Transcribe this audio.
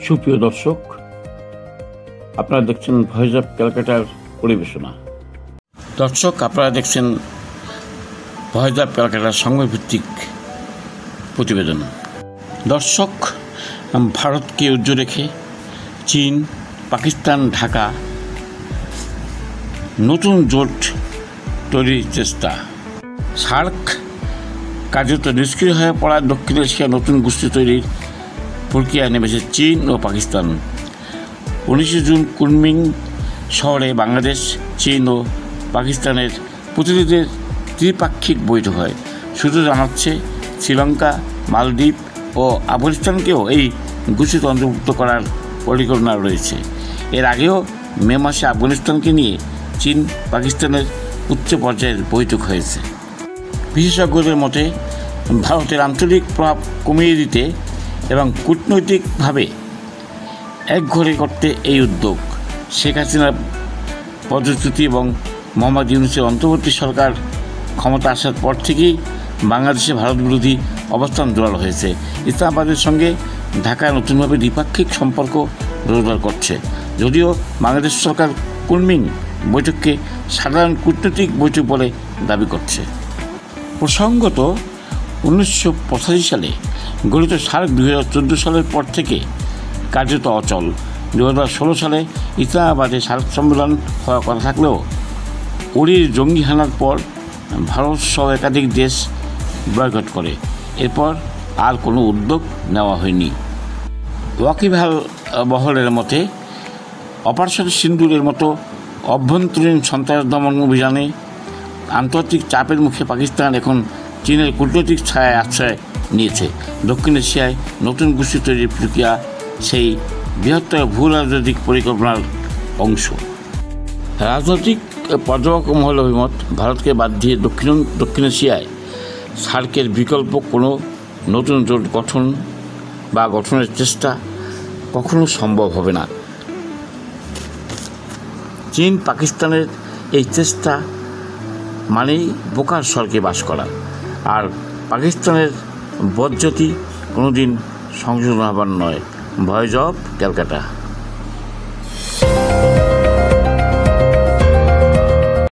সুপ্রিয় দর্শক, আপনারা দেখছেন ভয়েস অফ ক্যালকাটার পরিবেশনা। দর্শক, আপনারা দেখছেন ভয়েস অফ ক্যালকাটার সংবাদভিত্তিক প্রতিবেদন। দর্শক, ভারতকে উজ্জ্বল রেখে চীন, পাকিস্তান, ঢাকা নতুন জোট তৈরির চেষ্টা। সার্ক কার্যত নিষ্ক্রিয় হয়ে পড়া দক্ষিণ এশিয়া নতুন গোষ্ঠী তৈরির প্রক্রিয়ায় নেমেছে চীন ও পাকিস্তান। 19 জুন কুনমিং শহরে বাংলাদেশ, চীন ও পাকিস্তানের প্রতিনিধিদের ত্রিপাক্ষিক বৈঠক হয়। সূত্র জানাচ্ছে, শ্রীলঙ্কা, মালদ্বীপ ও আফগানিস্তানকেও এই গোষ্ঠীতে অন্তর্ভুক্ত করার পরিকল্পনা রয়েছে। এর আগেও মে মাসে আফগানিস্তানকে নিয়ে চীন পাকিস্তানের উচ্চ পর্যায়ের বৈঠক হয়েছে। বিশেষজ্ঞদের মতে, ভারতের আঞ্চলিক প্রভাব কমিয়ে দিতে এবং কূটনৈতিকভাবে একঘরে করতে এই উদ্যোগ। শেখ হাসিনার পদচ্যুতি এবং মোহাম্মদ ইউনূসের অন্তর্বর্তী সরকার ক্ষমতা আসার পর থেকেই বাংলাদেশে ভারত বিরোধী অবস্থান জোরালো হয়েছে। ইসলামাবাদের সঙ্গে ঢাকা নতুনভাবে দ্বিপাক্ষিক সম্পর্ক জোরদার করছে। যদিও বাংলাদেশ সরকার কুনমিং বৈঠককে সাধারণ কূটনৈতিক বৈঠক বলে দাবি করছে। প্রসঙ্গত, 1985 সালে গঠিত সার্ক 2014 সালের পর থেকে কার্যত অচল। 2016 সালে ইসলামাবাদে সার্ক সম্মেলন হওয়ার কথা থাকলেও উরির জঙ্গি হানার পর ভারত সহ একাধিক দেশ বয়কট করে। এরপর আর কোনো উদ্যোগ নেওয়া হয়নি। ওয়াকিবহাল মহলের মতে, অপারেশন সিন্দুরের মতো অভ্যন্তরীণ সন্ত্রাস দমন অভিযানে আন্তর্জাতিক চাপের মুখে পাকিস্তান এখন চীনের কূটনৈতিক ছায়ায় আশ্রয় নিয়েছে। দক্ষিণ এশিয়ায় নতুন গোষ্ঠী তৈরির প্রক্রিয়া সেই বৃহত্তর ভূ রাজনৈতিক পরিকল্পনার অংশ। রাজনৈতিক পর্যবেক্ষক মহল অভিমত, ভারতকে বাদ দিয়ে দক্ষিণ এশিয়ায় সার্কের বিকল্প কোনো নতুন জোট গঠনের চেষ্টা কখনো সম্ভব হবে না। চীন পাকিস্তানের এই চেষ্টা মানেই বোকার স্বর্গে বাস করা, আর পাকিস্তানের বজ্জতি কোনোদিন সংশোধন হবার নয়। Voice of Calcutta.